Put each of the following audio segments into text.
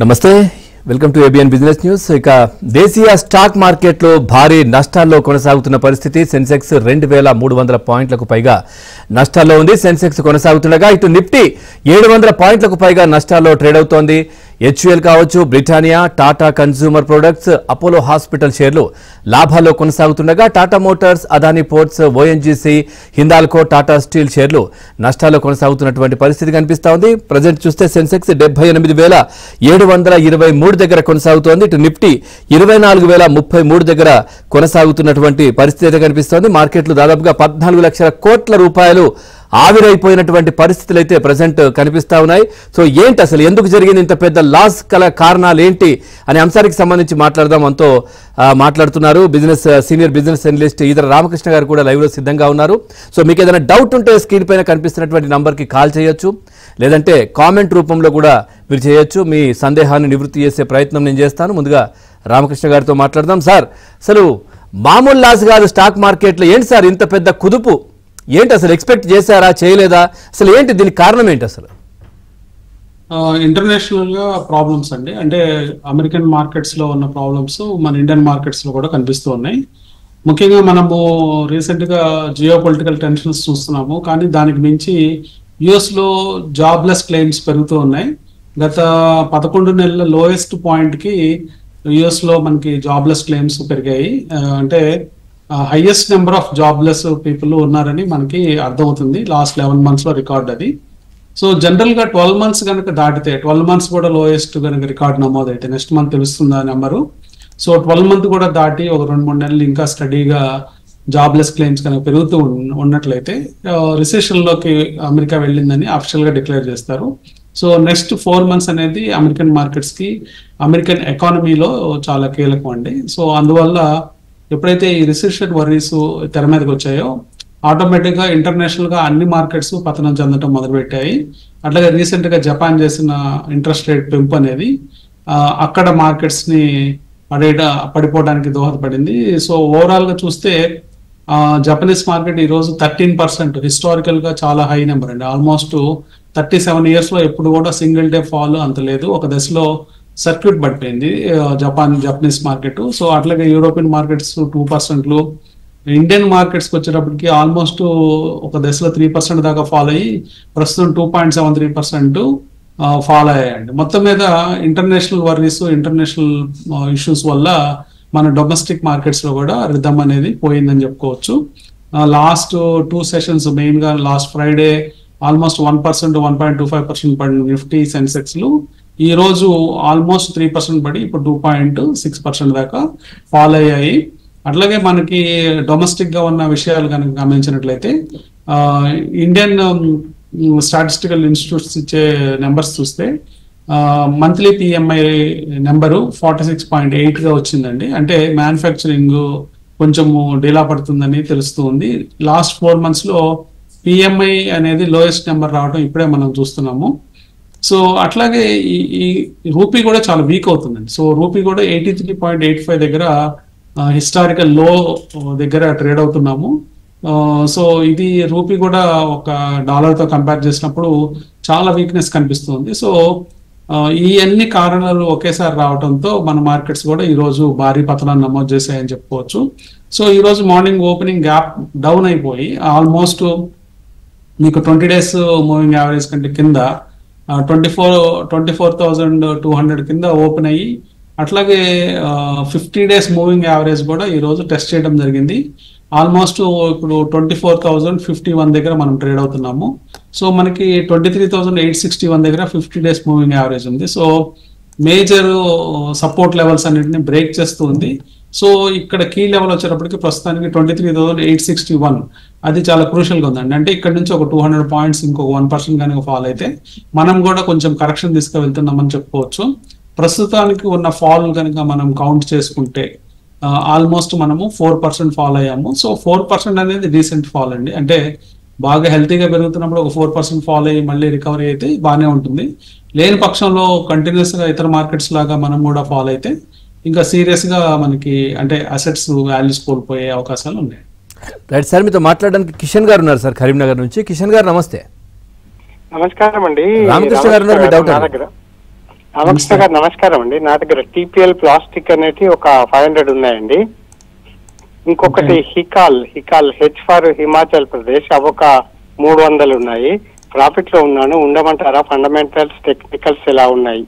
నమస్తే welcome to ABN business news. ఇక దేశీయ స్టాక్ మార్కెట్లో భారీ నష్టాల్లో కొనసాగుతున్న పరిస్థితి. సెన్సెక్స్ 2300 పాయింట్లకు పైగా నష్టాల్లో ఉంది. సెన్సెక్స్ కొనసాగుతుండగా ఇటు నిఫ్టీ 700 పాయింట్లకు పైగా నష్టాల్లో ట్రేడ్ అవుతోంది. హెచ్యుఎల్ కావచ్చు, Britannia, Tata consumer products, Apollo hospital షేర్లు లాభాల్లో కొనసాగుతుండగా Tata motors, Adani ports, ONGC, Hindalco, Tata steel షేర్లు నష్టాల్లో కొనసాగుతున్నటువంటి పరిస్థితి కనిపిస్తా ఉంది. ప్రజెంట్ చూస్తే సెన్సెక్స్ 78,723 దగ్గర కొనసాగుతోంది. ఇటు నిఫ్టీ 24,033 దగ్గర కొనసాగుతున్నటువంటి పరిస్థితి కనిపిస్తోంది. మార్కెట్లు దాదాపుగా 14 లక్షల కోట్ల రూపాయలు ఆవిరైపోయినటువంటి పరిస్థితులు అయితే ప్రజెంట్ కనిపిస్తా ఉన్నాయి. సో ఏంటి అసలు ఎందుకు జరిగింది ఇంత పెద్ద లాస్ గల కారణాలు ఏంటి అనే అంశానికి సంబంధించి మాట్లాడదాం. మనతో మాట్లాడుతున్నారు senior business analyst Eedara Ramakrishna గారు కూడా లైవ్ లో సిద్ధంగా ఉన్నారు. సో మీకు ఏదైనా డౌట్ ఉంటే స్క్రీన్ పైన కనిపిస్తున్నటువంటి నంబర్కి కాల్ చేయొచ్చు, లేదంటే కామెంట్ రూపంలో కూడా మీరు చేయొచ్చు. మీ సందేహాన్ని నివృత్తి చేసే ప్రయత్నం నేను చేస్తాను. ముందుగా రామకృష్ణ గారితో మాట్లాడదాం. సార్, అసలు మామూలు లాస్ కాదు స్టాక్ మార్కెట్లో. ఏంటి సార్ ఇంత పెద్ద కుదుపు? ఏంటి అసలు ఎక్స్పెక్ట్ చేశారా, చేయలేదా? అసలు ఏంటి దీనికి కారణం ఏంటి? అసలు ఇంటర్నేషనల్ గా ప్రాబ్లమ్స్ అండి. అంటే అమెరికన్ మార్కెట్స్ లో ఉన్న ప్రాబ్లమ్స్ మన ఇండియన్ మార్కెట్స్ లో కూడా కనిపిస్తూ ఉన్నాయి. ముఖ్యంగా మనము రీసెంట్ గా జియో పొలిటికల్ టెన్షన్స్ చూస్తున్నాము. కానీ దానికి మించి యుఎస్ లో జాబ్లెస్ క్లెయిమ్స్ పెరుగుతూ ఉన్నాయి. గత 11 నెలల లోయెస్ట్ పాయింట్ కి యుఎస్ లో మనకి జాబ్లెస్ క్లెయిమ్స్ పెరిగాయి. అంటే highest number of jobless people ఉన్నారని మనకి అర్థమవుతుంది. లాస్ట్ 11 months లో రికార్డ్ అది. సో జనరల్ గా 12 months కనుక దాటితే, 12 months కూడా లోయెస్ట్ కనుక రికార్డ్ నమోదైతే నెక్స్ట్ మంత్ తెలుస్తుంది ఆ నెంబరు. సో 12 month కూడా దాటి ఒక 2-3 నెలలు ఇంకా స్టడీగా జాబ్లెస్ క్లెయిమ్స్ కనుక పెరుగుతూ ఉన్నట్లయితే రిసెషన్ లోకి అమెరికా వెళ్ళిందని అఫిషియల్ గా డిక్లేర్ చేస్తారు. సో నెక్స్ట్ 4 months అనేది అమెరికన్ మార్కెట్స్ కి, అమెరికన్ ఎకానమీలో చాలా కీలకం అండి. సో అందువల్ల ఎప్పుడైతే ఈ రిసెషన్ వర్రీస్ తెర మీదకి వచ్చాయో ఆటోమేటిక్ గా ఇంటర్నేషనల్ గా అన్ని మార్కెట్స్ పతనం చెందడం మొదలుపెట్టాయి. అట్లాగే రీసెంట్ గా జపాన్ చేసిన ఇంట్రెస్ట్ రేట్ పెంపు అనేది అక్కడ మార్కెట్స్ ని పడిపోవడానికి దోహదపడింది. సో ఓవరాల్ గా చూస్తే జపనీస్ మార్కెట్ ఈ రోజు 13% హిస్టారికల్ గా చాలా హై నెంబర్ అండి. ఆల్మోస్ట్ 37 years లో ఎప్పుడు కూడా సింగిల్ డే ఫాల్ అంత లేదు. ఒక దశలో సర్క్యూట్ పడిపోయింది జపనీస్ మార్కెట్. సో అట్లాగే యూరోపియన్ మార్కెట్స్ 2%, ఇండియన్ మార్కెట్స్కి వచ్చేటప్పటికి ఆల్మోస్ట్ ఒక దశలో 3% దాకా ఫాల్ అయ్యి ప్రస్తుతం 2.73% ఫాల్ అయ్యాయండి. మొత్తం మీద ఇంటర్నేషనల్ వర్రీస్, ఇంటర్నేషనల్ ఇష్యూస్ వల్ల మన డొమెస్టిక్ మార్కెట్స్ లో కూడా రిథమ్ అనేది పోయిందని చెప్పుకోవచ్చు. లాస్ట్ 2 sessions మెయిన్ గా లాస్ట్ ఫ్రైడే ఆల్మోస్ట్ 1%, 1.25% పడిన నిఫ్టీ, సెన్సెక్స్లు ఈ రోజు ఆల్మోస్ట్ 3% పడి ఇప్పుడు 2.6% దాకా ఫాల్ అయ్యాయి. అట్లాగే మనకి డొమెస్టిక్ గా ఉన్న విషయాలు కనుక గమనించినట్లయితే ఇండియన్ స్టాటిస్టికల్ ఇన్స్టిట్యూట్స్ ఇచ్చే నెంబర్స్ చూస్తే మంత్లీ పిఎంఐ నెంబరు 46.8 గా వచ్చిందండి. అంటే మ్యానుఫ్యాక్చరింగ్ కొంచెము డీలా పడుతుందని తెలుస్తుంది. లాస్ట్ 4 months లో పిఎంఐ అనేది లోయెస్ట్ నెంబర్ రావడం ఇప్పుడే మనం చూస్తున్నాము. సో అట్లాగే ఈ రూపీ కూడా చాలా వీక్ అవుతుందండి. సో రూపీ కూడా 83.85 దగ్గర హిస్టారికల్ లో దగ్గర ట్రేడ్ అవుతున్నాము. సో ఇది రూపీ కూడా ఒక డాలర్తో కంపేర్ చేసినప్పుడు చాలా వీక్నెస్ కనిపిస్తుంది. సో ఈ అన్ని కారణాలు ఒకేసారి రావడంతో మన మార్కెట్స్ కూడా ఈ రోజు భారీ పతనాన్ని నమోదు చేశాయని చెప్పుకోవచ్చు. సో ఈ రోజు మార్నింగ్ ఓపెనింగ్ గ్యాప్ డౌన్ అయిపోయి ఆల్మోస్ట్ మీకు 20 days మూవింగ్ యావరేజ్ కంటే కింద 24,200 కింద ఓపెన్ అయ్యి, అట్లాగే 50 days మూవింగ్ యావరేజ్ కూడా ఈ రోజు టెస్ట్ చేయడం జరిగింది. ఆల్మోస్ట్ ఇప్పుడు 24,051 దగ్గర మనం ట్రేడ్ అవుతున్నాము. సో మనకి 23,861 దగ్గర 50 days మూవింగ్ యావరేజ్ ఉంది. సో మేజర్ సపోర్ట్ లెవెల్స్ అన్నింటినీ బ్రేక్ చేస్తూ ఉంది. సో ఇక్కడ కీ లెవెల్ వచ్చేటప్పటికి ప్రస్తుతానికి 23,861 అది చాలా క్రూషియల్ గా ఉందండి. అంటే ఇక్కడ నుంచి ఒక 200 points ఇంకొక 1% కనుక ఫాల్ అయితే మనం కూడా కొంచెం కరెక్షన్ తీసుకువెళ్తున్నామని చెప్పుకోవచ్చు. ప్రస్తుతానికి ఉన్న ఫాల్ కనుక మనం కౌంట్ చేసుకుంటే ఆల్మోస్ట్ మనము 4% ఫాల్ అయ్యాము. సో 4% అనేది డీసెంట్ ఫాల్ అండి. అంటే బాగా హెల్తీగా పెరుగుతున్నప్పుడు ఒక 4% ఫాల్ అయ్యి మళ్ళీ రికవరీ అయితే బాగానే ఉంటుంది. లేని పక్షంలో కంటిన్యూస్ గా ఇతర మార్కెట్స్ లాగా మనం కూడా ఫాల్ అయితే ఇంకా సీరియస్ గా మనకి అంటే అసెట్స్ వాల్యూస్ కోల్పోయే అవకాశాలు ఉన్నాయి. రైట్ సార్, మీతో మాట్లాడడానికి కిషన్ గారు ఉన్నారు సార్, కరీంనగర్ నుంచి. కిషన్ గారు నమస్తే. నమస్కారం అండి. రామకృష్ణ గారు ఉన్నారు, మీ డౌట్ అమక్ష గారు నమస్కారం అండి. నా దగ్గర టీపీఎల్ ప్లాస్టిక్ అనేది ఒక 500 ఉన్నాయండి. ఇంకొకటి హికాల్ హెచ్ ఫర్ హిమాచల్ ప్రదేశ్ అవి ఒక 300 ఉన్నాయి. ప్రాఫిట్ లో ఉన్నాను, ఉండమంటారా? ఫండమెంటల్స్ టెక్నికల్స్ ఎలా ఉన్నాయి?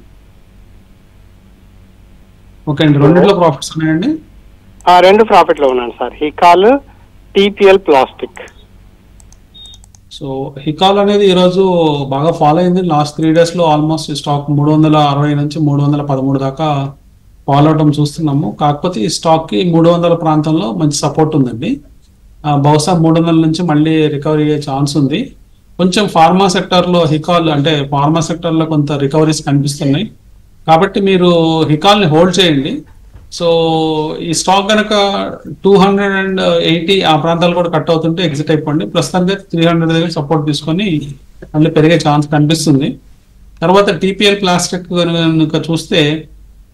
ఓకే అండి, రెండిట్లో ప్రాఫిట్స్ ఉన్నాయండి? రెండు ప్రాఫిట్ లో ఉన్నాను sir. Hikal, TPL plastic. So Hikal అనేది ఈరోజు బాగా ఫాలో అయింది. లాస్ట్ 3 days లో ఆల్మోస్ట్ ఈ స్టాక్ 360 నుంచి 313 దాకా ఫాలో అవడం చూస్తున్నాము. కాకపోతే ఈ స్టాక్ కి 300 ప్రాంతంలో మంచి సపోర్ట్ ఉందండి. బహుశా 300 నుంచి మళ్ళీ రికవరీ అయ్యే ఛాన్స్ ఉంది. కొంచెం ఫార్మా సెక్టర్ లో హికాల్ అంటే ఫార్మా సెక్టర్ లో కొంత రికవరీస్ కనిపిస్తున్నాయి. కాబట్టి మీరు హికాల్ ని హోల్డ్ చేయండి. సో ఈ స్టాక్ కనుక 280 ఆ ప్రాంతాలు కూడా కట్ అవుతుంటే ఎగ్జిట్ అయిపోండి. ప్రస్తుతానికి 300 దగ్గర సపోర్ట్ తీసుకొని మళ్ళీ పెరిగే ఛాన్స్ కనిపిస్తుంది. తర్వాత టీపీఎల్ ప్లాస్టిక్ కనుక చూస్తే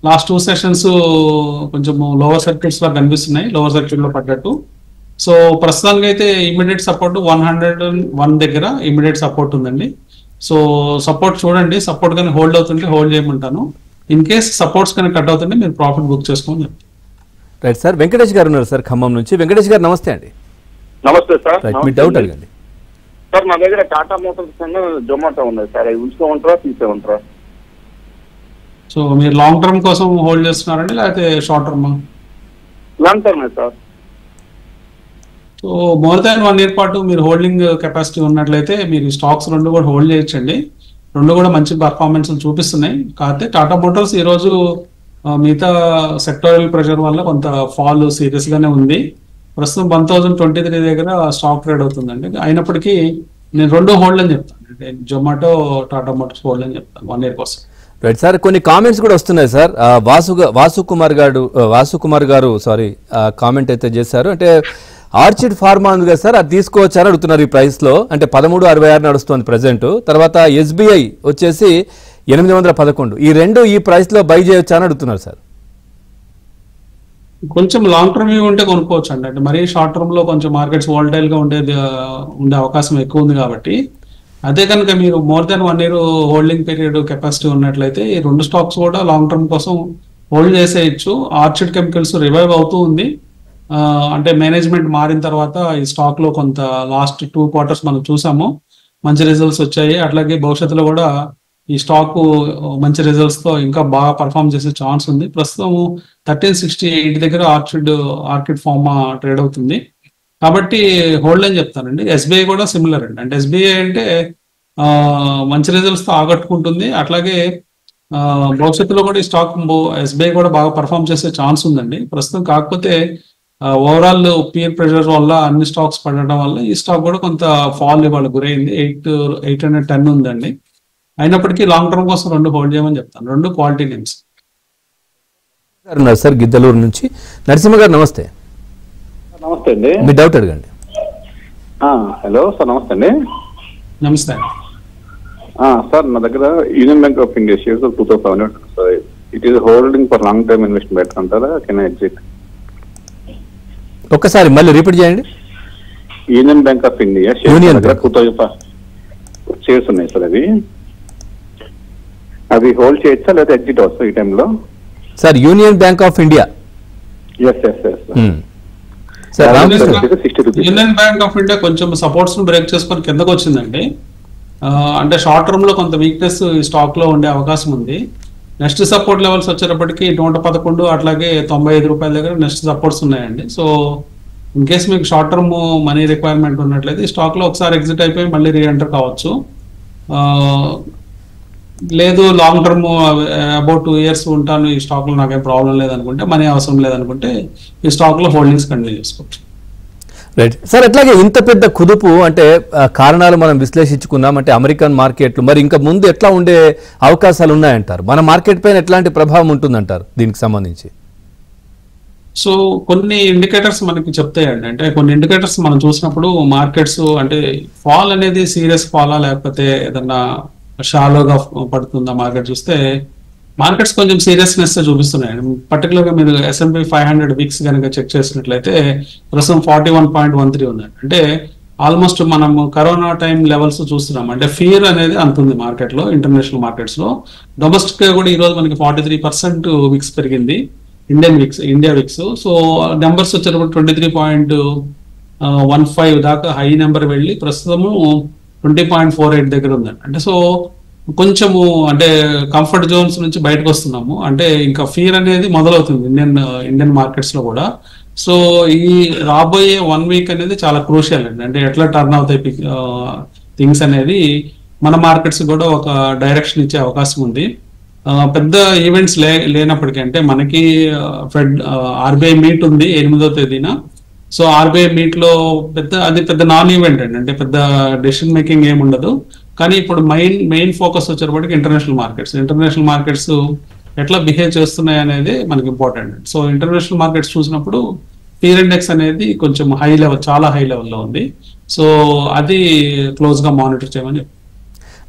లాస్ట్ 2 sessions కొంచెం లోవర్ సర్క్యూట్స్ లో కనిపిస్తున్నాయి, లోవర్ సర్క్యూట్ లో పడ్డట్టు. సో ప్రస్తుతానికి అయితే ఇమీడియట్ సపోర్ట్ 101 దగ్గర ఇమీడియట్ సపోర్ట్ ఉందండి. సో సపోర్ట్ చూడండి, సపోర్ట్ కానీ హోల్డ్ అవుతుంటే హోల్డ్ చేయమంటాను. ఇన్ కేస్ సపోర్ట్స్ కానీ కట్ అవుతుంటే మీరు ప్రాఫిట్ బుక్ చేసుకోండి. రైట్ సార్, వెంకటేష్ గారు ఉన్నారు సార్ ఖమ్మం నుంచి. వెంకటేష్ గారు నమస్తే అండి. నమస్తే సార్. రైట్, మీ డౌట్ అడగండి సార్. నా దగ్గర టాటా మోటార్స్ జొమాటో ఉన్నాయి సార్, అవి ఉంచుకోమంటారా తీసేమంటారా? సో మీరు లాంగ్ టర్మ్ కోసం హోల్డ్ చేస్తున్నారండి లేకపోతే షార్ట్ టర్మ్? లాంగ్ టర్మే sir. So more than 1 year పాటు మీరు హోల్డింగ్ కెపాసిటీ ఉన్నట్లయితే మీరు స్టాక్స్ రెండు కూడా హోల్డ్ చేయొచ్చండి. రెండు కూడా మంచి పర్ఫార్మెన్స్ చూపిస్తున్నాయి. కాకపోతే టాటా మోటార్స్ ఈ రోజు మిగతా సెక్టోరియల్ ప్రెషర్ వల్ల కొంత ఫాల్ సీరియస్ గానే ఉంది. ప్రస్తుతం 1023 దగ్గర స్టాక్ ట్రేడ్ అవుతుందండి. అయినప్పటికీ నేను రెండు హోల్డ్ అని చెప్తాను, అంటే జొమాటో, టాటా మోటార్స్ హోల్డ్ అని చెప్తాను 1 year కోసం. రైట్ సార్, కొన్ని కామెంట్స్ కూడా వస్తున్నాయి సార్. వాసు కుమార్ గారు కామెంట్ అయితే చేశారు. అంటే ఆర్చిడ్ ఫార్మా ఉంది కదా సార్, అది తీసుకోవచ్చని అడుగుతున్నారు ఈ ప్రైస్ లో. అంటే 13.66 నడుస్తుంది ప్రెసెంట్. తర్వాత ఎస్బీఐ వచ్చేసి 811. ఈ రెండు ఈ ప్రైస్ లో బై చేయొచ్చా అని అడుగుతున్నారు సార్. కొంచెం లాంగ్ టర్మ్ వ్యూ ఉంటే కొనుక్కోవచ్చు అండి. అంటే మరీ షార్ట్ టర్మ్ లో కొంచెం మార్కెట్స్ వాలటైల్ గా ఉండే అవకాశం ఎక్కువ ఉంది. కాబట్టి అదే కనుక మీరు more than 1 year holding period capacity ఉన్నట్లయితే ఈ రెండు స్టాక్స్ కూడా లాంగ్ టర్మ్ కోసం హోల్డ్ చేసేయచ్చు. ఆర్చిడ్ కెమికల్స్ రివైవ్ అవుతూ ఉంది. అంటే మేనేజ్మెంట్ మారిన తర్వాత ఈ స్టాక్ లో కొంత లాస్ట్ 2 quarters మనం చూసాము, మంచి రిజల్ట్స్ వచ్చాయి. అట్లాగే భవిష్యత్తులో కూడా ఈ స్టాక్ మంచి రిజల్ట్స్ తో ఇంకా బాగా పర్ఫామ్ చేసే ఛాన్స్ ఉంది. ప్రస్తుతం 1368 దగ్గర ఆర్కిడ్ ఫార్మా ట్రేడ్ అవుతుంది. కాబట్టి హోల్డ్ అని చెప్తానండి. ఎస్బీఐ కూడా సిమిలర్ అండి. అంటే ఎస్బీఐ అంటే మంచి రిజల్ట్స్ తో ఆకట్టుకుంటుంది. అట్లాగే భవిష్యత్తులో కూడా ఈ స్టాక్ ఎస్బీఐ కూడా బాగా పర్ఫామ్ చేసే ఛాన్స్ ఉందండి ప్రస్తుతం. కాకపోతే ఓవరాల్ పియర్ ప్రెషర్ వల్ల అన్ని స్టాక్స్ పడడం వల్ల ఈ స్టాక్ కూడా కొంత ఫాల్ ఇవాళ గురైంది. 810 ఉందండి. అయినప్పటికీ లాంగ్ టర్మ్ కోసం రెండు హోల్డ్ చేయమని చెప్తాను. రెండు క్వాలిటీ నేమ్స్. సార్ గిద్దలూరు నుంచి నరసింహ గారు నమస్తే. నమస్తే అండి, మీ డౌట్ అడగండి. హలో సార్, నమస్తే అండి. నమస్తే సార్. నా దగ్గర Union Bank of India shares 2700 sir. It is holding for long term investment అంటారా? Can I exit? ఒక్కసారి మళ్ళీ రిపీట్ చేయండి. Union Bank of India union shares 2005 shares ఉన్నాయి సార్. అవి హోల్డ్ చేయొచ్చా లేదా ఎగ్జిట్ అవచ్చా ఈ టైంలో? Sir Union Bank of India. Union Bank of India కొంచెం సపోర్ట్స్ ను బ్రేక్ చేసుకొని కిందకు వచ్చిందండి. అంటే షార్ట్ టర్మ్ లో కొంత వీక్నెస్ ఈ స్టాక్ లో ఉండే అవకాశం ఉంది. నెక్స్ట్ సపోర్ట్ లెవెల్స్ వచ్చేటప్పటికి 111 అట్లాగే 95 రూపాయల దగ్గర నెక్స్ట్ సపోర్ట్స్ ఉన్నాయండి. సో ఇన్ కేస్ మీకు షార్ట్ టర్మ్ మనీ రిక్వైర్మెంట్ ఉన్నట్లయితే ఈ స్టాక్ లో ఒకసారి ఎగ్జిట్ అయిపోయి మళ్ళీ రీఎంటర్ కావచ్చు. లేదు లాంగ్ టర్మ్ అబౌట్ 2 years ఉంటాను ఈ స్టాక్ లో, నాకేం ప్రాబ్లం లేదనుకుంటే, మనీ అవసరం లేదనుకుంటే ఈ స్టాక్ లో హోల్డింగ్స్ కంటిన్యూ చేసుకోవచ్చు. రైట్ సార్, అట్లాగే ఇంత పెద్ద కుదుపు అంటే కారణాలు మనం విశ్లేషించుకున్నాం. అంటే అమెరికన్ మార్కెట్లు మరి ఇంకా ముందు ఎట్లా ఉండే అవకాశాలు ఉన్నాయంటారు? మన మార్కెట్ పైన ఎట్లాంటి ప్రభావం ఉంటుందంటారు దీనికి సంబంధించి? సో కొన్ని ఇండికేటర్స్ మనకి చెప్తాయండి. అంటే కొన్ని ఇండికేటర్స్ మనం చూసినప్పుడు మార్కెట్స్ అంటే ఫాల్ అనేది సీరియస్ ఫాలా లేకపోతే ఏదన్నా షాలోగా పడుతుందా మార్కెట్ చూస్తే మార్కెట్స్ కొంచెం సీరియస్నెస్ చూపిస్తున్నాయి. పర్టికులర్ గా మీరు S&P 500 వీక్స్ కనుక చెక్ చేసినట్లయితే ప్రస్తుతం 41.13 ఉందండి. అంటే ఆల్మోస్ట్ మనం కరోనా టైం లెవెల్స్ చూస్తున్నాం. అంటే ఫియర్ అనేది అంతుంది మార్కెట్ లో, ఇంటర్నేషనల్ మార్కెట్స్ లో. డొమెస్టిక్ గా కూడా ఈ రోజు మనకి 43% విక్స్ పెరిగింది, ఇండియా విక్స్. సో నెంబర్స్ వచ్చేటప్పుడు 23.15 దాకా హై నెంబర్ వెళ్ళి ప్రస్తుతము 20.48 దగ్గర ఉందండి. అంటే సో కొంచెము అంటే కంఫర్ట్ జోన్స్ నుంచి బయటకు వస్తున్నాము. అంటే ఇంకా ఫియర్ అనేది మొదలవుతుంది ఇండియన్ మార్కెట్స్ లో కూడా. సో ఈ రాబోయే 1 వీక్ అనేది చాలా క్రూషియల్ అండి. అంటే ఎట్లా టర్న్ అవుతాయి థింగ్స్ అనేది మన మార్కెట్స్ కూడా ఒక డైరెక్షన్ ఇచ్చే అవకాశం ఉంది. పెద్ద ఈవెంట్స్ లేనప్పటికీ, అంటే మనకి ఫెడ్ ఆర్బీఐ మీట్ ఉంది 8వ తేదీన. సో ఆర్బీఐ మీట్ లో అది పెద్ద నాన్ ఈవెంట్ అండి, అంటే పెద్ద డెసిషన్ మేకింగ్ ఏమి ఉండదు. కానీ ఇప్పుడు మెయిన్ ఫోకస్ వచ్చేటప్పటికి ఇంటర్నేషనల్ మార్కెట్స్ ఎట్లా బిహేవ్ చేస్తున్నాయి అనేది మనకి ఇంపార్టెంట్. సో ఇంటర్నేషనల్ మార్కెట్స్ చూసినప్పుడు ఫియర్ ఇండెక్స్ అనేది కొంచెం చాలా హై లెవెల్లో ఉంది. సో అది క్లోజ్ గా మానిటర్ చేయమని చెప్తాను.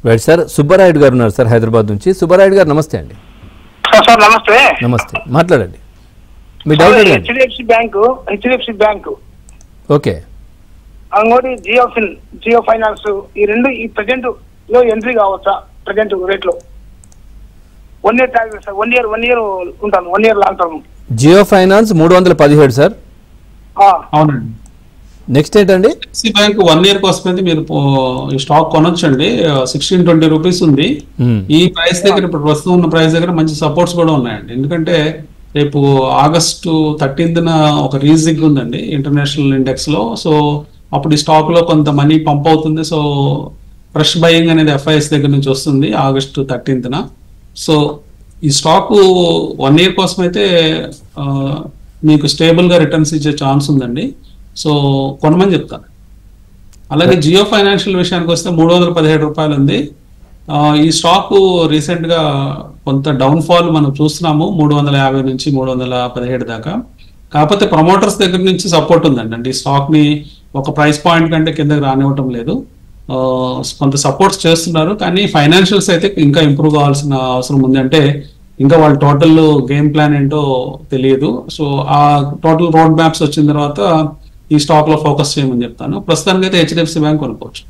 రైట్ సార్, సుబ్బరాయుడు గారు ఉన్నారు సార్ హైదరాబాద్ నుంచి. సుబ్బరాయుడు గారు నమస్తే అండి. సార్ నమస్తే. నమస్తే, మాట్లాడండి, మీ డౌట్ అడగండి. హెచ్డిఎఫ్సి బ్యాంకు ఓకే, ఇంకోటి జియో ఫైనాన్స్, ఈ రెండు ఈ ప్రెజెంట్ లో ఎంట్రీ కావచ్చా? ప్రెజెంట్ రేట్ లో 1 ఇయర్ టార్గెట్ సార్, 1 ఇయర్ ఉంటాను, 1 year long term. Jio finance 317 sir. అవునండి. నెక్స్ట్ ఏంటండి? ఎస్సీ బ్యాంక్ 1 ఇయర్ కోసం అయితే మీరు ఈ స్టాక్ కొనొచ్చండి. 1620 రూపీస్ ఉంది ఈ ప్రైస్ దగ్గర. ఇప్పుడు ప్రస్తుతం ఉన్న ప్రైస్ దగ్గర మంచి సపోర్ట్స్ కూడా ఉన్నాయండి. ఎందుకంటే రేపు ఆగస్టు 13న ఒక రీజిగ్ ఉందండి ఇంటర్నేషనల్ ఇండెక్స్ లో. సో అప్పుడు ఈ స్టాక్ లో కొంత మనీ పంప్ అవుతుంది. సో ఫ్రెష్ బయింగ్ అనేది ఎఫ్ఐఎస్ దగ్గర నుంచి వస్తుంది ఆగస్టు 13న. సో ఈ స్టాక్ 1 ఇయర్ కోసం అయితే మీకు స్టేబుల్ గా రిటర్న్స్ ఇచ్చే ఛాన్స్ ఉందండి. సో కొనమని చెప్తాను. అలాగే జియో ఫైనాన్షియల్ విషయానికి వస్తే 317 రూపాయలు ఉంది. ఈ స్టాక్ రీసెంట్ గా కొంత డౌన్ ఫాల్ మనం చూస్తున్నాము, 350 నుంచి 317 దాకా. కాకపోతే ప్రమోటర్స్ దగ్గర నుంచి సపోర్ట్ ఉందండి. అంటే ఈ స్టాక్ ని ఒక ప్రైస్ పాయింట్ కంటే కిందకి రానివ్వటం లేదు. కొంత సపోర్ట్స్ చేస్తున్నారు, కానీ ఫైనాన్షియల్స్ అయితే ఇంకా ఇంప్రూవ్ కావాల్సిన అవసరం ఉంది. అంటే ఇంకా వాళ్ళ టోటల్ గేమ్ ప్లాన్ ఏంటో తెలియదు. సో ఆ టోటల్ రోడ్ మ్యాప్స్ వచ్చిన తర్వాత ఈ స్టాక్ లో ఫోకస్ చేయమని చెప్తాను. ప్రస్తుతానికి అయితే హెచ్డిఎఫ్సి బ్యాంక్ కొనుక్కోవచ్చు.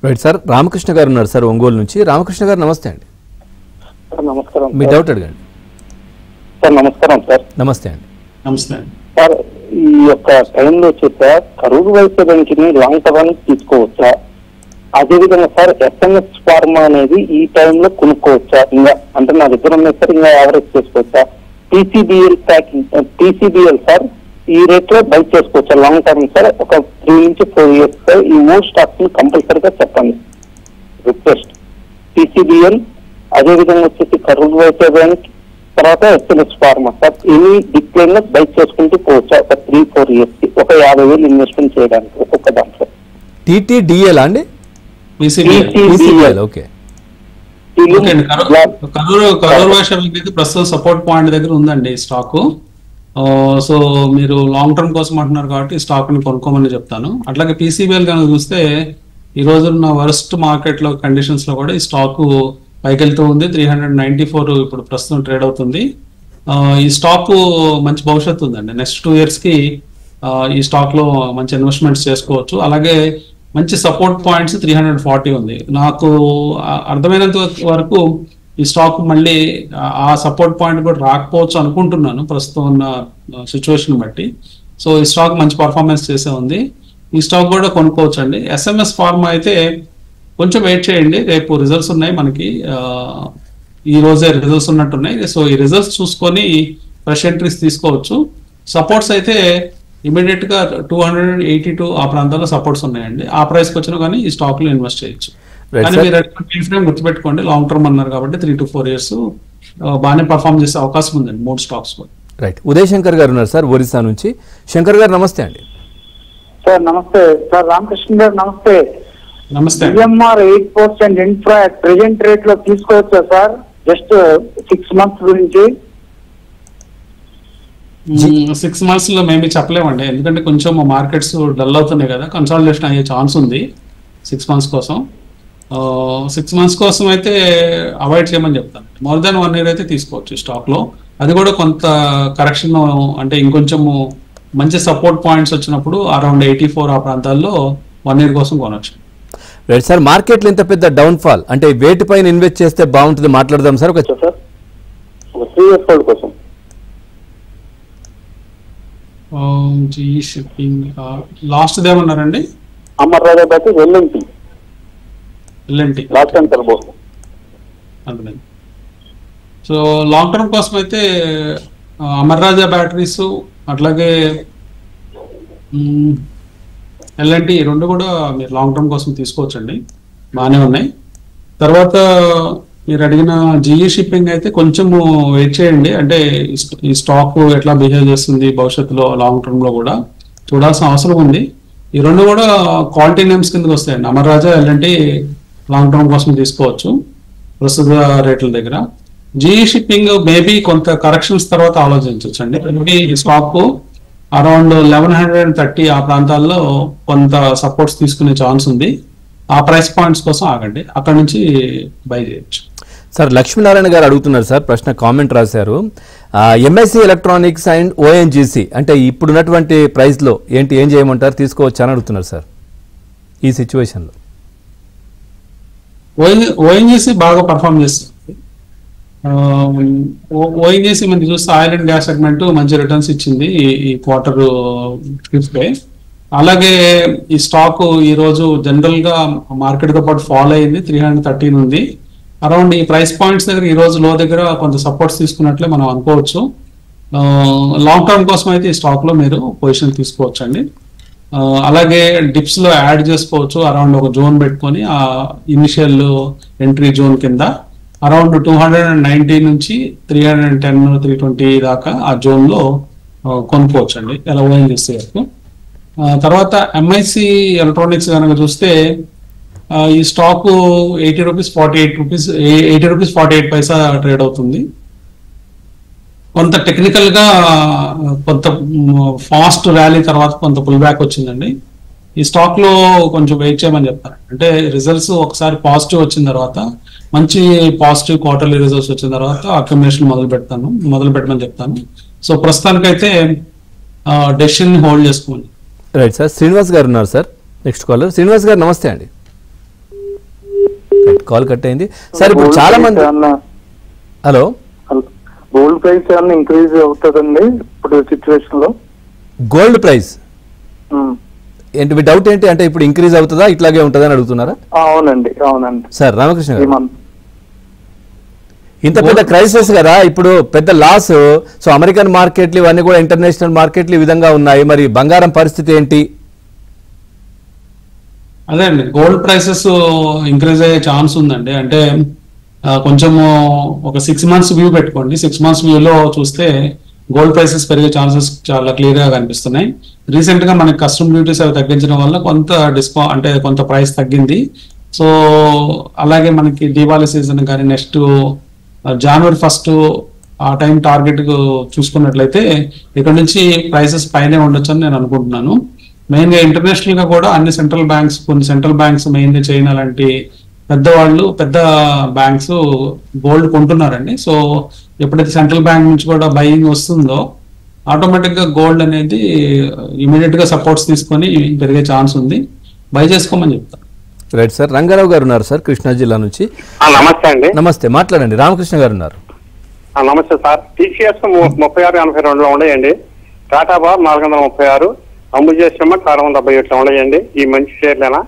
రైట్ సార్, రామకృష్ణ గారు ఉన్నారు సార్ ఒంగోలు నుంచి. రామకృష్ణ గారు నమస్తే అండి. నమస్కారం. మీ డౌట్ అడగండి సార్. నమస్కారం సార్. నమస్తే అండి. నమస్తే సార్, ఈ యొక్క టైంలో వచ్చేసా కరూరు వైశ్య బ్యాంక్ ని లాంగ్ టర్మ్ తీసుకోవచ్చా? అదేవిధంగా సార్ ఎస్ఎంఎస్ ఫార్మా అనేది ఈ టైంలో కొనుక్కోవచ్చా? ఇంకా అంటే నా దగ్గర ఉన్నాయి సార్, ఇంకా యావరేజ్ చేసుకోవచ్చా? టీసీబీఎల్ సార్ ఈ రేట్ లో బై చేసుకోవచ్చా లాంగ్ టర్మ్ సార్? ఒక 3 నుంచి 4 ఇయర్స్ సార్. ఈ 3 స్టాక్స్ ని కంపల్సరీగా చెప్పండి రిక్వెస్ట్. టీసీబీఎల్, అదేవిధంగా వచ్చేసి కరూరు వైశ్య బ్యాంక్, తర్వాత SMS pharma sir. Any decline లో బై చేసుకుంటూ పోవచ్చా ఒక 3-4 ఇయర్స్ కి? ఒక 50,000 ఇన్వెస్ట్మెంట్ చేయడానికి ఒక్కొక్క దాంట్లో. టీటీడీఎల్ అండి? ఓకే. కరూరు వైశ్య బ్యాంక్ అయితే ప్రస్తుతం సపోర్ట్ పాయింట్ దగ్గర ఉందండి స్టాక్. సో మీరు లాంగ్ టర్మ్ కోసం అంటున్నారు కాబట్టి స్టాక్ ని కొనుక్కోమని చెప్తాను. అట్లాగే పీసీబీఎల్ కనుక చూస్తే ఈ రోజున్న వరస్ట్ మార్కెట్ లో కండిషన్స్ లో కూడా ఈ స్టాక్ పైకి వెళ్తూ ఉంది. 394 ఇప్పుడు ప్రస్తుతం ట్రేడ్ అవుతుంది. ఈ స్టాక్ మంచి భవిష్యత్తు ఉందండి. నెక్స్ట్ 2 ఇయర్స్ కి ఈ స్టాక్ లో మంచి ఇన్వెస్ట్మెంట్స్ చేసుకోవచ్చు. అలాగే మంచి సపోర్ట్ పాయింట్స్ 340 ఉంది. నాకు అర్థమైనంత వరకు ఈ స్టాక్ మళ్ళీ ఆ సపోర్ట్ పాయింట్ కూడా రాకపోవచ్చు అనుకుంటున్నాను ప్రస్తుతం ఉన్న సిచ్యువేషన్ బట్టి. సో ఈ స్టాక్ మంచి పర్ఫార్మెన్స్ చేసే ఉంది. ఈ స్టాక్ కూడా కొనుక్కోవచ్చు అండి. ఎస్ఎంఎస్ ఫార్మా అయితే కొంచెం వెయిట్ చేయండి, రేపు రిజల్ట్స్ ఉన్నాయి మనకి. ఈ రోజే రిజల్ట్స్ ఉన్నట్టున్నాయి. సో ఈ రిజల్ట్స్ చూసుకొని ఫ్రెష్ ఎంట్రీస్ తీసుకోవచ్చు. సపోర్ట్స్ అయితే ఇమీడియట్ గా 282 ఆ ప్రాంతాల్లో సపోర్ట్స్ ఉన్నాయండి. ఆ ప్రైస్కి వచ్చినా కానీ ఈ స్టాక్ లో ఇన్వెస్ట్ చేయొచ్చు. కానీ మీరు టైం ఫ్రేమ్ గుర్తుపెట్టుకోండి, లాంగ్ టర్మ్ అన్నారు కాబట్టి 3 to 4 ఇయర్స్ బాగానే పర్ఫామ్ చేసే అవకాశం ఉందండి 3 స్టాక్స్ కూడా. రైట్, ఉదయ్ శంకర్ గారు ఉన్నారు సార్ ఒరిస్సా నుంచి. శంకర్ గారు నమస్తే అండి. సార్ నమస్తే సార్. రామకృష్ణ గారు నమస్తే. నమస్తే. ఈఎంఆర్ 8% ఇన్ఫ్రా ప్రెజెంట్ రేట్ లో తీసుకోవచ్చా సార్? జస్ట్ 6 months గురించి. 6 months లో మేబీ చెప్పలేమండి, ఎందుకంటే కొంచెం మార్కెట్స్ డల్ అవుతున్నాయి కదా, కన్సాలిడేషన్ అయ్యే ఛాన్స్ ఉంది 6 months కోసం. 6 months కోసం అయితే అవాయిడ్ చేయమని చెప్తాను. మోర్ దాన్ 1 year అయితే తీసుకోవచ్చు స్టాక్ లో. అది కూడా కొంత కరెక్షన్, అంటే ఇంకొంచెము మంచి సపోర్ట్ పాయింట్స్ వచ్చినప్పుడు అరౌండ్ 84 ఆ ప్రాంతాల్లో 1 year కోసం కొనొచ్చు. రైట్ సార్, మార్కెట్లో ఇంత పెద్ద డౌన్ ఫాల్ అంటే వేటిపైన ఇన్వెస్ట్ చేస్తే బాగుంటుంది మాట్లాడదాం సార్. ఒక సార్ 3 years old కోసం GE షిప్పింగ్ లాస్ట్ ఏమన్నారండి? Amar Raja battery LNT last time turbo. అర్థమైంది. సో లాంగ్ టర్మ్ కోసం అయితే అమర్ రాజా బ్యాటరీస్ అట్లాగే ఎల్ఎన్టీ రెండు కూడా మీరు లాంగ్ టర్మ్ కోసం తీసుకోవచ్చండి, బాగానే ఉన్నాయి. తర్వాత మీరు అడిగిన GE షిప్పింగ్ అయితే కొంచెము వెయిట్ చేయండి, అంటే ఈ స్టాక్ ఎట్లా బిహేవ్ చేస్తుంది భవిష్యత్తులో లాంగ్ టర్మ్ లో కూడా చూడాల్సిన అవసరం ఉంది. ఈ రెండు కూడా క్వాలిటీ నేమ్స్ కిందకి వస్తాయండి. అమర్ రాజా ఎల్ఎన్టీ లాంగ్ టర్మ్ కోసం తీసుకోవచ్చు ప్రస్తుత రేట్ల దగ్గర. GE షిప్పింగ్ మేబీ కొంత కరెక్షన్స్ తర్వాత ఆలోచించవచ్చు అండి. ఈ స్టాక్ అరౌండ్ 1130 ఆ ప్రాంతాల్లో కొంత సపోర్ట్స్ తీసుకునే ఛాన్స్ ఉంది. ఆ ప్రైస్ పాయింట్స్ కోసం ఆగండి, అక్కడ నుంచి బై చేయొచ్చు. సార్ లక్ష్మీనారాయణ గారు అడుగుతున్నారు సార్, ప్రశ్న కామెంట్ రాశారు. MSC ఎలక్ట్రానిక్స్ అండ్ ONGC అంటే ఇప్పుడున్నటువంటి ప్రైస్లో ఏం చేయమంటారు, తీసుకోవచ్చు అని అడుగుతున్నారు సార్ ఈ సిచ్యువేషన్లో. ONGC బాగా పర్ఫామ్ చేస్తుంది. ONGC మనకి చూస్తే ఆయిల్ అండ్ గ్యాస్ సెగ్మెంట్ మంచి రిటర్న్స్ ఇచ్చింది ఈ క్వార్టర్ ఫిఫ్త్. అలాగే ఈ స్టాక్ ఈ రోజు జనరల్ గా మార్కెట్ తో పాటు ఫాలో అయింది, 313 ఉంది. అరౌండ్ ఈ ప్రైస్ పాయింట్స్ దగ్గర ఈ రోజు లో దగ్గర కొంత సపోర్ట్స్ తీసుకున్నట్లే మనం అనుకోవచ్చు. లాంగ్ టర్మ్ కోసం అయితే ఈ స్టాక్ లో మీరు పొజిషన్ తీసుకోవచ్చు అండి. అలాగే డిప్స్ లో యాడ్ చేసుకోవచ్చు, అరౌండ్ ఒక జోన్ పెట్టుకొని ఆ ఇనిషియల్ ఎంట్రీ జోన్ కింద అరౌండ్ 290 నుంచి 310 320 దాకా ఆ జోన్ లో కొనుక్కోవచ్చు అండి ఎలా ONGC వరకు. తర్వాత MIC ఎలక్ట్రానిక్స్ కనుక చూస్తే ఈ స్టాక్ 80 రూపీస్ 48 పైసా ట్రేడ్ అవుతుంది. కొంత టెక్నికల్ గా కొంత ఫాస్ట్ ర్యాలీ తర్వాత కొంత పుల్ బ్యాక్ వచ్చిందండి. ఈ స్టాక్ లో కొంచెం వెయిట్ చేయమని చెప్తాను, అంటే రిజల్ట్స్ ఒకసారి పాజిటివ్ వచ్చిన తర్వాత మంచి పాజిటివ్ క్వార్టర్లీ రిజల్ట్స్ వచ్చిన తర్వాత అక్యుమిలేషన్ మొదలు పెట్టమని చెప్తాను. సో ప్రస్తుతానికైతే డెసిషన్ హోల్డ్ చేసుకోండి. రైట్ సార్, శ్రీనివాస్ గారు ఉన్నారు సార్ నెక్స్ట్ కాలర్. శ్రీనివాస్ గారు నమస్తే అండి. కాల్ కట్ అయింది సార్. ఇప్పుడు చాలా మంది హలో గోల్డ్ ప్రైస్ ఏమన్నా ఇంక్రీజ్ అవుతుందండి ఇప్పుడు సిచ్యువేషన్ లో? గోల్డ్ ప్రైస్ ఏంటి మీ డౌట్ ఏంటి, అంటే ఇప్పుడు ఇంక్రీజ్ అవుతుందా ఇట్లాగే ఉంటుందా అని అడుగుతున్నారా? అవునండి సార్ రామకృష్ణ గారు, ఇంత పెద్ద క్రైసిస్ కదా, ఇప్పుడు పెద్ద లాస్. సో అమెరికన్ మార్కెట్లు ఇవన్నీ కూడా ఇంటర్నేషనల్ మార్కెట్లు ఈ విధంగా ఉన్నాయి, మరి బంగారం పరిస్థితి ఏంటి? అదే అండి, గోల్డ్ ప్రైసెస్ ఇంక్రీజ్ అయ్యే ఛాన్స్ ఉందండి. అంటే కొంచెము ఒక 6 months వ్యూ పెట్టుకోండి. 6 months వ్యూలో చూస్తే గోల్డ్ ప్రైసెస్ పెరిగే ఛాన్సెస్ చాలా క్లియర్ గా కనిపిస్తున్నాయి. రీసెంట్ గా మనకి కస్టమ్ డ్యూటీస్ అవి తగ్గించడం వల్ల కొంత అంటే కొంత ప్రైస్ తగ్గింది. సో అలాగే మనకి దీపావళి సీజన్ కానీ నెక్స్ట్ January 1st ఆ టైం టార్గెట్ చూసుకున్నట్లయితే ఇక్కడ నుంచి ప్రైసెస్ పైనే ఉండొచ్చు అని నేను అనుకుంటున్నాను. మెయిన్ గా ఇంటర్నేషనల్ గా కూడా అన్ని కొన్ని సెంట్రల్ బ్యాంక్స్ మెయిన్ గా చైనా లాంటి పెద్ద బ్యాంక్స్ గోల్డ్ కొంటున్నారండి. సో ఎప్పుడైతే సెంట్రల్ బ్యాంక్ నుంచి కూడా బయింగ్ వస్తుందో ఆటోమేటిక్ గా గోల్డ్ అనేది ఇమీడియట్ గా సపోర్ట్స్ తీసుకొని పెరిగే ఛాన్స్ ఉంది, బై చేసుకోమని చెప్తాను. రైట్ సార్, రంగారావు గారు ఉన్నారు సార్ కృష్ణా జిల్లా నుంచి. నమస్తే అండి. నమస్తే, మాట్లాడండి. రామకృష్ణ గారు ఉన్నారు. నమస్తే సార్. TCS 3682 లో ఉన్నాయండి, టాటా పవర్ 436, అంబుజా సిమెంట్ 677 ఉన్నాయండి. ఈ మంచి షేర్లేనా?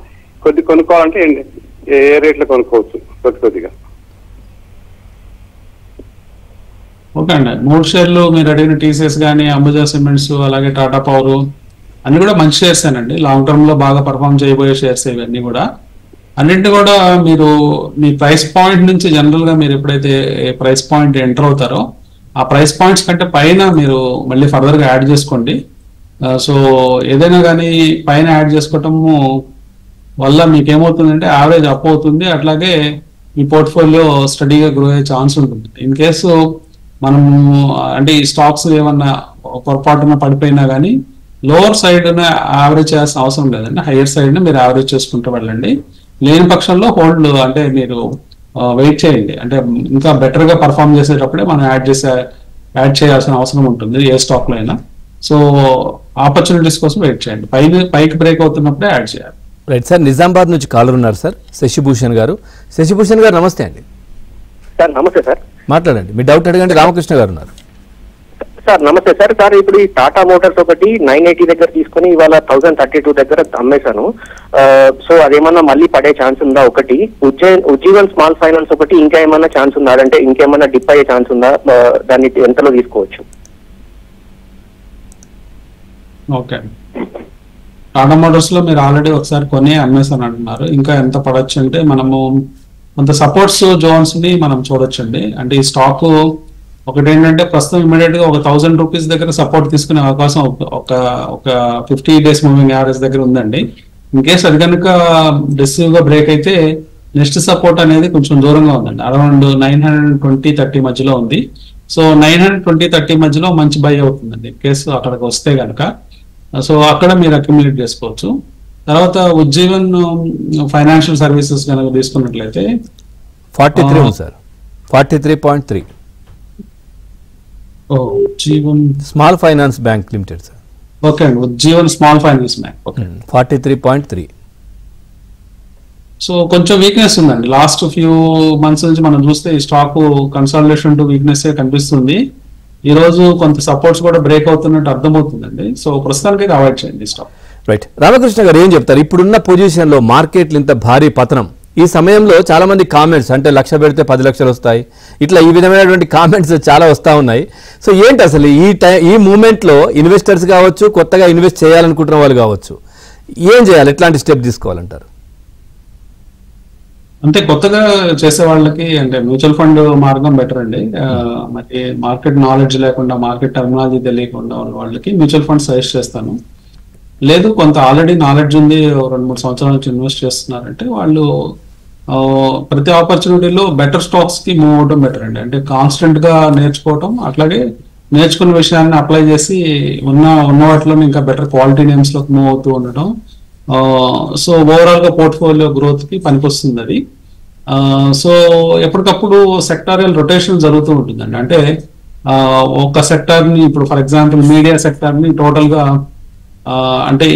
కొనుక్కోవాలంటే ఏ రేట్లో కొనుక్కోవచ్చు కొద్దిగా? ఓకే అండి, 3 షేర్లు మీరు అడిగిన TCS కానీ అంబుజా సిమెంట్స్ అలాగే టాటా పవర్ అన్ని కూడా మంచి షేర్స్ అండి. లాంగ్ టర్మ్ లో బాగా పర్ఫామ్ చేయబోయే షేర్స్ ఇవన్నీ కూడా. అన్నింటి కూడా మీరు మీ ప్రైస్ పాయింట్ నుంచి జనరల్ గా మీరు ఎప్పుడైతే ప్రైస్ పాయింట్ ఎంటర్ అవుతారో ఆ ప్రైస్ పాయింట్స్ కంటే పైన మీరు మళ్ళీ ఫర్దర్ గా యాడ్ చేసుకోండి. సో ఏదైనా కానీ పైన యాడ్ చేసుకోవటము వల్ల మీకు ఏమవుతుందంటే యావరేజ్ అప్ అవుతుంది, అట్లాగే మీ పోర్ట్ఫోలియో స్టడీగా గ్రో అయ్యే ఛాన్స్ ఉంటుంది. ఇన్ కేసు మనం అంటే ఈ స్టాక్స్ ఏమన్నా పొరపాటున పడిపోయినా కానీ లోవర్ సైడ్ యావరేజ్ చేయాల్సిన అవసరం లేదండి, హైయర్ సైడ్ మీరు యావరేజ్ చేసుకుంటూ వెళ్ళండి. లేని పక్షంలో హోల్డ్ అంటే మీరు వెయిట్ చేయండి, అంటే ఇంకా బెటర్ గా పర్ఫామ్ చేసేటప్పుడే మనం యాడ్ చేయాల్సిన అవసరం ఉంటుంది ఏ స్టాక్ లో అయినా. సో ఆపర్చునిటీస్ కోసం వెయిట్ చేయండి, పైకి బ్రేక్ అవుతున్నప్పుడే యాడ్ చేయాలి. రైట్ సార్, నిజామాబాద్ నుంచి కాలర్ ఉన్నారు సార్, శశిభూషణ్ గారు. శశిభూషణ్ గారు నమస్తే అండి. సార్ నమస్తే సార్. మాట్లాడండి, మీ డౌట్ అడగండి. రామకృష్ణ గారు ఉన్నారు. సార్ నమస్తే సార్. సార్ ఇప్పుడు ఈ టాటా మోటార్స్ ఒకటి 980 దగ్గర తీసుకుని ఇవాళ 1032 దగ్గర అమ్మేశాను. సో అదేమన్నా మళ్ళీ పడే ఛాన్స్ ఉందా? ఒకటి ఉజ్జీవన్ స్మాల్ ఫైనాన్స్ ఒకటి ఇంకా ఏమన్నా ఛాన్స్ ఉందా? అంటే ఇంకేమన్నా డిప్ అయ్యే ఛాన్స్ ఉందా? దాన్ని ఎంతలో తీసుకోవచ్చు? ఓకే, టాటా మోటార్స్ లో మీరు ఆల్రెడీ ఒకసారి కొనే అమ్మేసాను అంటున్నారు. ఇంకా ఎంత పడొచ్చు అంటే మనము కొంత సపోర్ట్స్ జోన్స్ ని మనం చూడొచ్చండి. అంటే ఈ స్టాక్ ఒకటి ఏంటంటే ప్రస్తుతం ఇమీడియట్ గా ఒక 1000 రూపీస్ దగ్గర సపోర్ట్ తీసుకునే అవకాశం ఒక 50 డేస్ మూవింగ్ యావరేజ్ దగ్గర ఉందండి. ఇన్ కేస్ అది కనుక డెసివ్ గా బ్రేక్ అయితే నెక్స్ట్ సపోర్ట్ అనేది కొంచెం దూరంగా ఉందండి, అరౌండ్ 920-30 మధ్యలో ఉంది. సో 920-30 మధ్యలో మంచి బై అవుతుందండి ఇన్ కేసు అక్కడికి వస్తే కనుక. సో అక్కడ మీరు అక్యుములేట్ చేసుకోవచ్చు. తర్వాత ఉజ్జీవన్ ఫైనాన్షియల్ సర్వీసెస్ కనుక తీసుకున్నట్లయితే 43 ఉంది sir, 43.3. Ujjivan small finance bank limited sir. Okay అండి, Ujjivan small finance bank. Okay, 43.3. So కొంచెం వీక్నెస్ ఉందండి. లాస్ట్ ఫ్యూ మంత్స్ నుంచి మనం చూస్తే ఈ స్టాక్ కన్సాలిడేషన్ టు వీక్నెస్ కనిపిస్తుంది. ఈ రోజు కొంత సపోర్ట్స్ కూడా బ్రేక్ అవుతున్నట్టు అర్థమవుతుందండి. సో ప్రస్తుతానికి అవాయిడ్ చేయండి స్టాక్. రైట్, రామకృష్ణ గారు ఏం చెప్తారు? ఇప్పుడున్న పొజిషన్ లో మార్కెట్లు ఇంత భారీ పతనం, ఈ సమయంలో చాలా మంది కామెంట్స్ అంటే 1,00,000 పెడితే 10 లక్షలు వస్తాయి, ఇట్లా ఈ విధమైనటువంటి కామెంట్స్ చాలా వస్తూ ఉన్నాయి. సో ఏంటి అసలు ఈ మూమెంట్ లో ఇన్వెస్టర్స్ కావచ్చు, కొత్తగా ఇన్వెస్ట్ చేయాలనుకుంటున్న వాళ్ళు కావచ్చు, ఏం చేయాలి, ఎట్లాంటి స్టెప్ తీసుకోవాలంటారు? అంటే కొత్తగా చేసే వాళ్ళకి అంటే మ్యూచువల్ ఫండ్ మార్గం బెటర్ అండి. మరి మార్కెట్ నాలెడ్జ్ లేకుండా, మార్కెట్ టర్మినాలజీ తెలియకుండా ఉన్న వాళ్ళకి మ్యూచువల్ ఫండ్ సజెస్ట్ చేస్తాను. లేదు కొంత ఆల్రెడీ నాలెడ్జ్ ఉంది, 2-3 సంవత్సరాల నుంచి ఇన్వెస్ట్ చేస్తున్నారంటే వాళ్ళు ప్రతి ఆపర్చునిటీలో బెటర్ స్టాక్స్ కి మూవ్ అవడం బెటర్ అండి. అంటే కాన్స్టెంట్ గా నేర్చుకోవటం, అట్లాగే నేర్చుకున్న విషయాన్ని అప్లై చేసి ఉన్న వాటిలో ఇంకా బెటర్ క్వాలిటీ నేమ్స్ లోకి మూవ్ అవుతూ ఉండడం. సో ఓవరాల్ గా పోర్ట్ఫోలియో గ్రోత్ కి పనికొస్తుంది అది. సో ఎప్పటికప్పుడు సెక్టారియల్ రొటేషన్ జరుగుతూ ఉంటుందండి. అంటే ఒక సెక్టార్ ని ఇప్పుడు ఫర్ ఎగ్జాంపుల్ మీడియా సెక్టార్ ని టోటల్ గా అంటే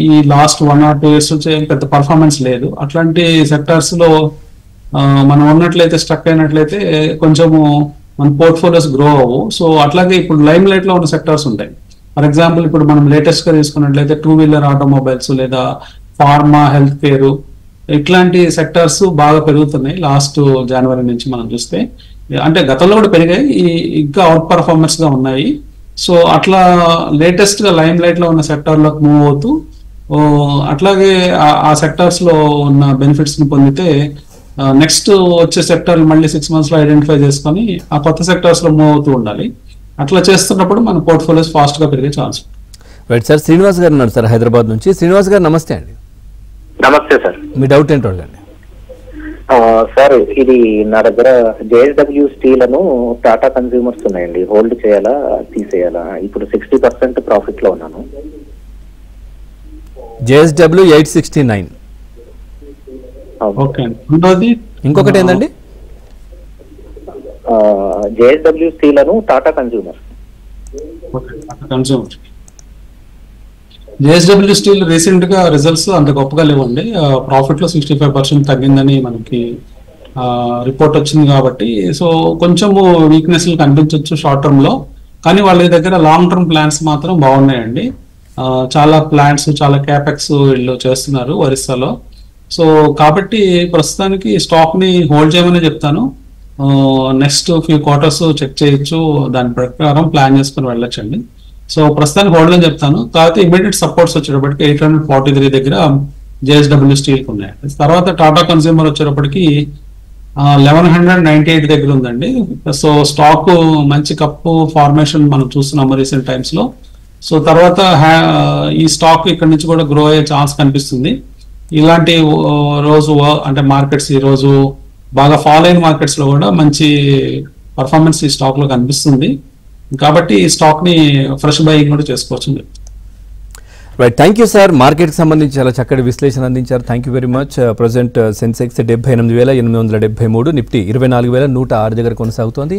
ఈ లాస్ట్ 1 or 2 years నుంచి పెద్ద పర్ఫార్మెన్స్ లేదు. అట్లాంటి సెక్టార్స్ లో మనం ఉన్నట్లయితే స్ట్రక్ అయినట్లయితే కొంచెము మన పోర్ట్ఫోలియోస్ గ్రో అవ్వు. సో అట్లాగే ఇప్పుడు లైమ్ లైట్ లో ఉన్న సెక్టార్స్ ఉంటాయి. ఫర్ ఎగ్జాంపుల్ ఇప్పుడు మనం లేటెస్ట్ గా తీసుకున్నట్లయితే 2-wheeler ఆటోమొబైల్స్ లేదా ఫార్మా, హెల్త్ కేర్, ఇట్లాంటి సెక్టార్స్ బాగా పెరుగుతున్నాయి లాస్ట్ జనవరి నుంచి మనం చూస్తే. అంటే గతంలో కూడా పెరిగాయి, ఇంకా అవుట్ పర్ఫార్మెన్స్ గా ఉన్నాయి. సో అట్లా లేటెస్ట్ గా లైమ్ లైట్ లో ఉన్న సెక్టార్ లోకి మూవ్ అవుతూ అట్లాగే ఆ సెక్టార్స్ లో ఉన్న బెనిఫిట్స్ ని పొందితే నెక్స్ట్ వచ్చే సెక్టార్ మళ్ళీ 6 months లో ఐడెంటిఫై చేసుకొని ఆ కొత్త సెక్టార్స్ లో మూవ్ అవుతూ ఉండాలి. అట్లా చేస్తున్నప్పుడు మన పోర్ట్ఫోలియోస్ ఫాస్ట్ గా పెరిగే ఛాన్స్. రైట్ సార్, శ్రీనివాస్ గారు ఉన్నారు సార్ హైదరాబాద్ నుంచి. శ్రీనివాస్ గారు నమస్తే అండి. నమస్తే సార్. మీ డౌట్ ఏంటో అడగండి. సార్ ఇది నా దగ్గర JSW స్టీల్ అను టాటా కన్స్యూమర్స్ ఉన్నాయండి, హోల్డ్ చేయాలా తీసేయాలా? ఇప్పుడు 60% ప్రాఫిట్ లో ఉన్నాను. JSW 869. ఓకే, రెండోది ఇంకొకటి ఏంటండి? JSW స్టీల్ అను Tata consumers. Consumer JSW steel recent గా రిజల్ట్స్ అంత గొప్పగా లేవండి. ప్రాఫిట్ లో 65% తగ్గిందని మనకి రిపోర్ట్ వచ్చింది కాబట్టి సో కొంచెము వీక్నెస్ కనిపించవచ్చు షార్ట్ టర్మ్ లో. కానీ వాళ్ళ దగ్గర లాంగ్ టర్మ్ ప్లాన్స్ మాత్రం బాగున్నాయండి. చాలా ప్లాన్స్, చాలా క్యాపెక్స్ వీళ్ళు చేస్తున్నారు ఒరిస్సాలో. సో కాబట్టి ప్రస్తుతానికి స్టాక్ ని హోల్డ్ చేయమని చెప్తాను. నెక్స్ట్ ఫ్యూ క్వార్టర్స్ చెక్ చేయొచ్చు, దాని ప్రకారం ప్లాన్ చేసుకుని వెళ్ళొచ్చండి. సో ప్రస్తుతానికి హోల్డ్ అని చెప్తాను. తర్వాత ఇమీడియట్ సపోర్ట్స్ వచ్చేటప్పటికి 843 దగ్గర JSW స్టీల్ ఉన్నాయి. తర్వాత టాటా కన్స్యూమర్ వచ్చేటప్పటికి 1198 దగ్గర ఉందండి. సో స్టాక్ మంచి కప్పు ఫార్మేషన్ మనం చూస్తున్నాము రీసెంట్ టైమ్స్ లో. సో తర్వాత ఈ స్టాక్ ఇక్కడ నుంచి కూడా గ్రో అయ్యే ఛాన్స్ కనిపిస్తుంది. ఇలాంటి రోజు అంటే మార్కెట్స్ ఈ రోజు బాగా ఫాల్ అయిన మార్కెట్స్ లో కూడా మంచి పర్ఫార్మెన్స్ ఈ స్టాక్ లో కనిపిస్తుంది. కాబట్టి ఈ స్టాక్ ని ఫ్రెష్ బయింగ్ కూడా చేసుకోవచ్చు. Right, thank you sir. మార్కెట్కి సంబంధించి చాలా చక్కటి విశ్లేషణ అందించారు. Thank you very much. Present Sensex 78,873, Nifty 24,106 దగ్గర కొనసాగుతోంది.